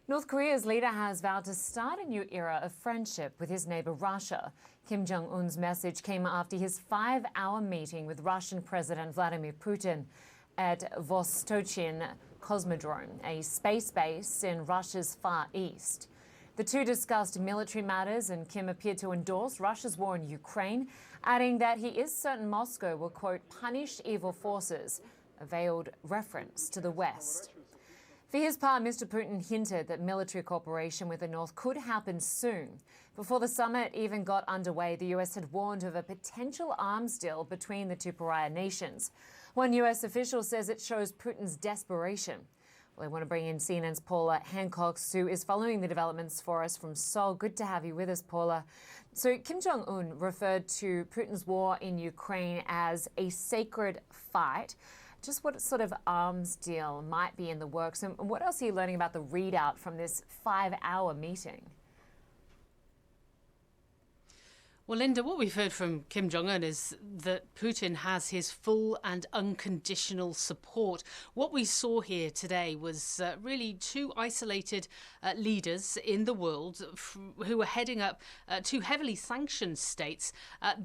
North Korea's leader has vowed to start a new era of friendship with his neighbour Russia. Kim Jong-un's message came after his 5-hour meeting with Russian President Vladimir Putin at Vostochin Cosmodrome, a space base in Russia's Far East. The two discussed military matters, and Kim appeared to endorse Russia's war in Ukraine, adding that he is certain Moscow will, quote, punish evil forces, a veiled reference to the West. For his part, Mr. Putin hinted that military cooperation with the North could happen soon. Before the summit even got underway, the US had warned of a potential arms deal between the two pariah nations. One US official says it shows Putin's desperation. Well, I want to bring in CNN's Paula Hancocks, who is following the developments for us from Seoul. Good to have you with us, Paula. So Kim Jong-un referred to Putin's war in Ukraine as a sacred fight. Just what sort of arms deal might be in the works, and what else are you learning about the readout from this 5-hour meeting? Well, Lynda, what we've heard from Kim Jong-un is that Putin has his full and unconditional support. What we saw here today was really two isolated leaders in the world who were heading up two heavily sanctioned states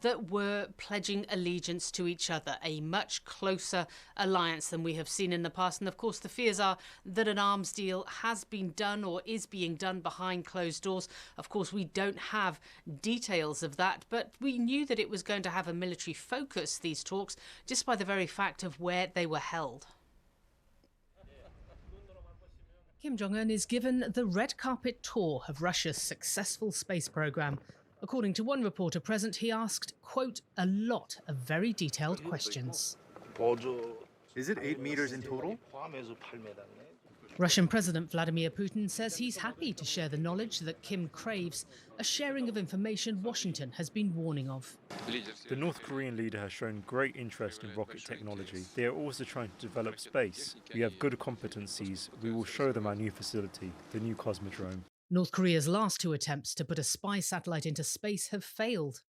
that were pledging allegiance to each other, a much closer alliance than we have seen in the past. And of course, the fears are that an arms deal has been done or is being done behind closed doors. Of course, we don't have details of that, but we knew that it was going to have a military focus, these talks, just by the very fact of where they were held. Kim Jong-un is given the red carpet tour of Russia's successful space program. According to one reporter present, he asked, quote, a lot of very detailed questions. Is it 8 meters in total? Russian President Vladimir Putin says he's happy to share the knowledge that Kim craves, a sharing of information Washington has been warning of. The North Korean leader has shown great interest in rocket technology. They are also trying to develop space. We have good competencies. We will show them our new facility, the new Cosmodrome. North Korea's last two attempts to put a spy satellite into space have failed.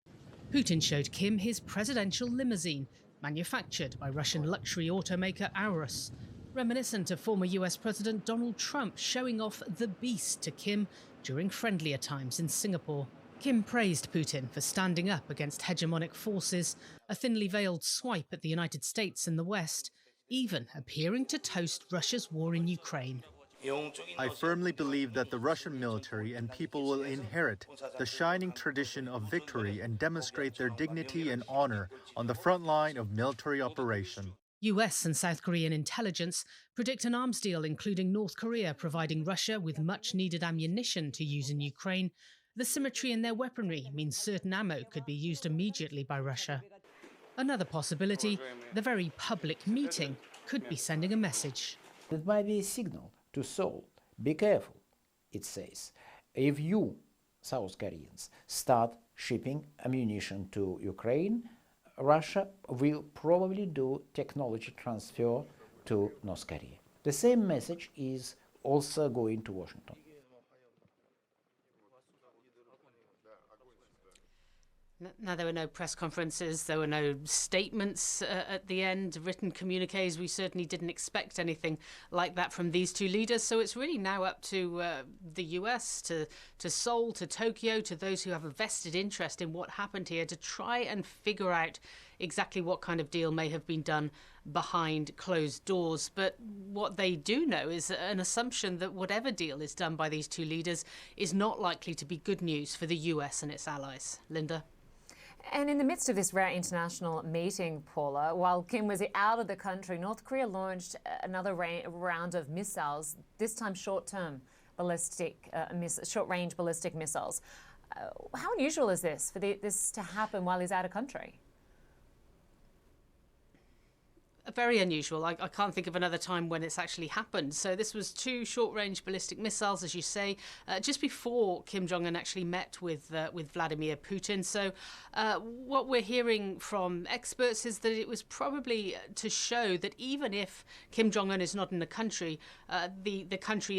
Putin showed Kim his presidential limousine, manufactured by Russian luxury automaker Aurus, reminiscent of former US President Donald Trump showing off the beast to Kim during friendlier times in Singapore. Kim praised Putin for standing up against hegemonic forces, a thinly veiled swipe at the United States and the West, even appearing to toast Russia's war in Ukraine. I firmly believe that the Russian military and people will inherit the shining tradition of victory and demonstrate their dignity and honor on the front line of military operation. US and South Korean intelligence predict an arms deal including North Korea providing Russia with much-needed ammunition to use in Ukraine. The symmetry in their weaponry means certain ammo could be used immediately by Russia. Another possibility, the very public meeting, could be sending a message. It might be a signal to Seoul. Be careful, it says. If you, South Koreans, start shipping ammunition to Ukraine, Russia will probably do technology transfer to North Korea. The same message is also going to Washington. Now, there were no press conferences, there were no statements at the end, written communiques. We certainly didn't expect anything like that from these two leaders. So it's really now up to the US, to Seoul, to Tokyo, to those who have a vested interest in what happened here to try and figure out exactly what kind of deal may have been done behind closed doors. But what they do know is an assumption that whatever deal is done by these two leaders is not likely to be good news for the US and its allies. Lynda? And in the midst of this rare international meeting, Paula, while Kim was out of the country, North Korea launched another round of missiles, this time short-range ballistic missiles. How unusual is this for this to happen while he's out of country? Very unusual. I can't think of another time when it's actually happened. So this was two short-range ballistic missiles, as you say, just before Kim Jong-un actually met with Vladimir Putin. So what we're hearing from experts is that it was probably to show that even if Kim Jong-un is not in the country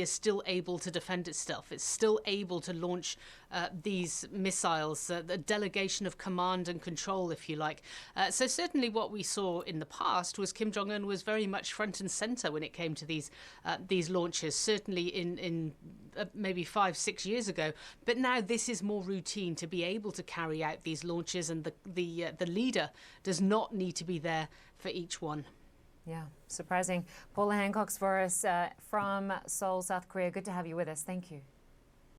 is still able to defend itself. It's still able to launch these missiles, the delegation of command and control, if you like. So certainly what we saw in the past was Kim Jong-un was very much front and center when it came to these launches, certainly in maybe 5-6 years ago. But now this is more routine to be able to carry out these launches, and the leader does not need to be there for each one. Yeah, surprising. Paula Hancocks for us from Seoul, South Korea. Good to have you with us. Thank you.